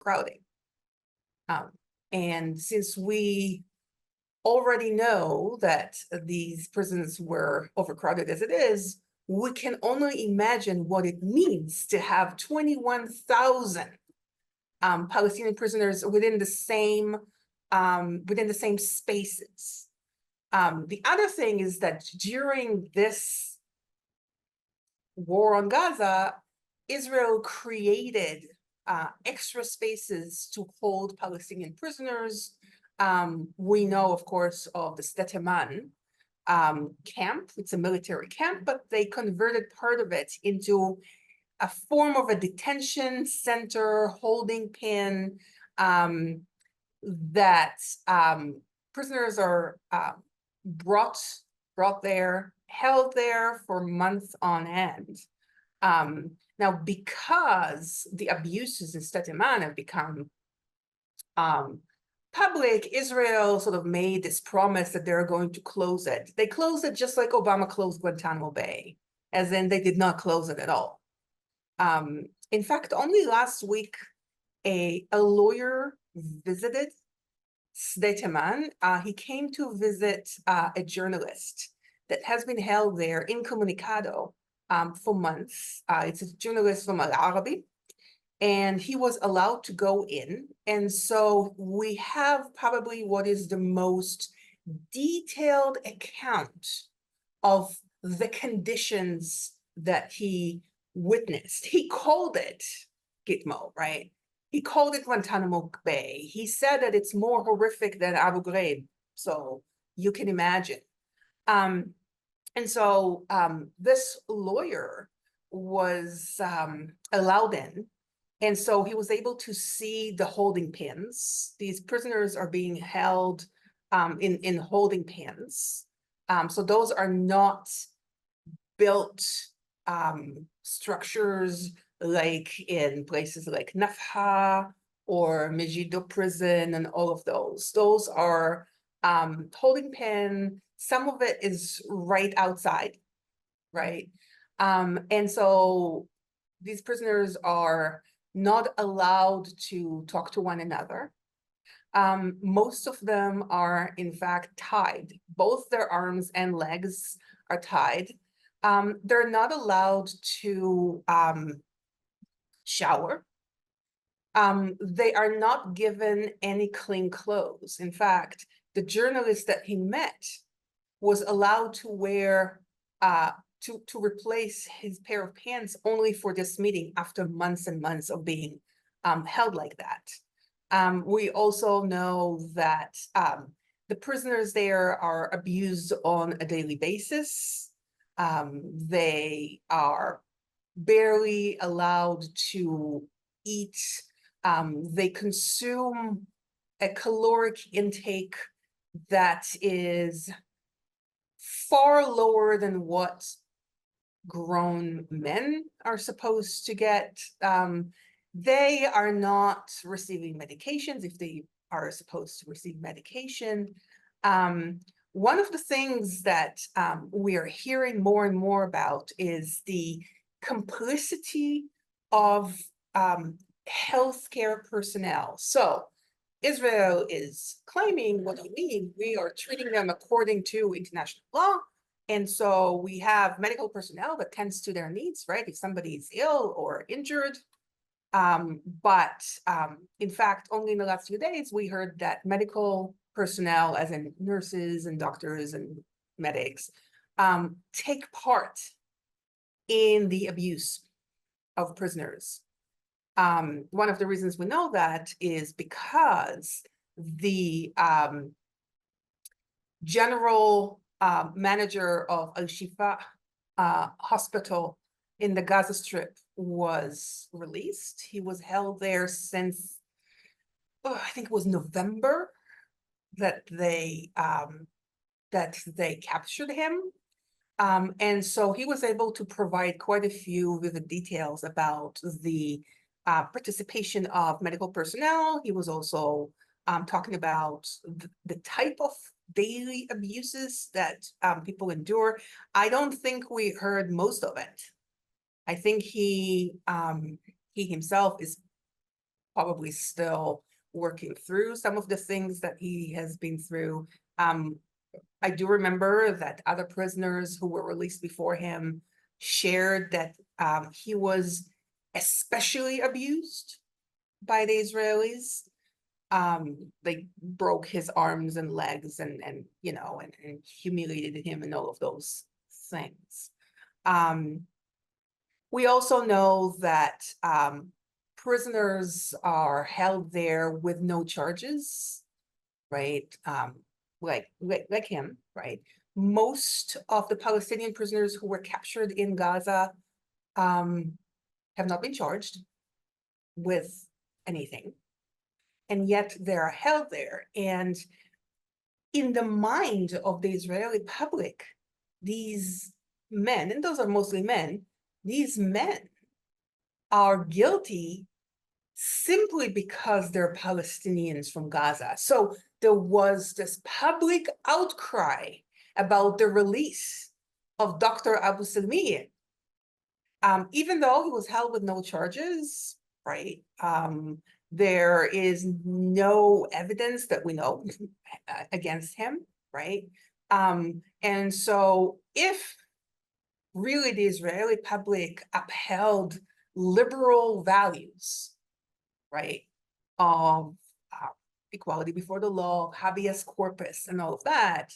overcrowding. And since we already know that these prisons were overcrowded as it is, we can only imagine what it means to have 21,000 Palestinian prisoners within the same spaces. The other thing is that during this war on Gaza, Israel created extra spaces to hold Palestinian prisoners. We know, of course, of the Teiman camp. It's a military camp, but they converted part of it into a form of a detention center, holding pen, that prisoners are brought there, held there for months on end. Now, because the abuses in Teiman have become public, Israel sort of made this promise that they're going to close it. They closed it just like Obama closed Guantanamo Bay, as in they did not close it at all. In fact, only last week, a lawyer visited Teiman. He came to visit a journalist that has been held there incommunicado for months. It's a journalist from Al Arabi, and he was allowed to go in. And so we have probably what is the most detailed account of the conditions that he witnessed. He called it Gitmo, right? He called it Guantanamo Bay. He said that it's more horrific than Abu Ghraib. So you can imagine. And so this lawyer was allowed in. And so he was able to see the holding pens. These prisoners are being held in holding pens. So those are not built structures like in places like Nafha or Megiddo prison and all of those. Those are holding pen. Some of it is right outside, right? And so these prisoners are not allowed to talk to one another. Most of them are, in fact, tied. Both their arms and legs are tied. They're not allowed to shower. They are not given any clean clothes. In fact, the journalist that he met was allowed to wear, to replace his pair of pants only for this meeting after months and months of being held like that. We also know that the prisoners there are abused on a daily basis. They are barely allowed to eat. They consume a caloric intake that is far lower than what grown men are supposed to get. They are not receiving medications if they are supposed to receive medication. One of the things that we are hearing more and more about is the complicity of healthcare personnel. So Israel is claiming, what do you mean? We are treating them according to international law. And so we have medical personnel that tends to their needs, right? If somebody is ill or injured. But in fact, only in the last few days, we heard that medical personnel, as in nurses and doctors and medics, take part in the abuse of prisoners. One of the reasons we know that is because the general manager of Al-Shifa hospital in the Gaza Strip was released. He was held there since, I think it was November that they captured him. And so he was able to provide quite a few vivid details about the participation of medical personnel. He was also talking about the type of daily abuses that people endure. I don't think we heard most of it. I think he himself is probably still working through some of the things that he has been through. I do remember that other prisoners who were released before him shared that he was especially abused by the Israelis. They broke his arms and legs and humiliated him and all of those things. We also know that prisoners are held there with no charges, right? Like him, right? Most of the Palestinian prisoners who were captured in Gaza have not been charged with anything, and yet they're held there. And in the mind of the Israeli public, these men, and those are mostly men, these men are guilty simply because they're Palestinians from Gaza. So there was this public outcry about the release of Dr. Abu Salmiya. Even though he was held with no charges, right? There is no evidence that we know against him, right? And so if really the Israeli public upheld liberal values, right, of equality before the law, habeas corpus, and all of that,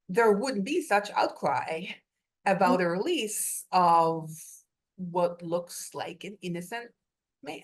there wouldn't be such outcry about the release of what looks like an innocent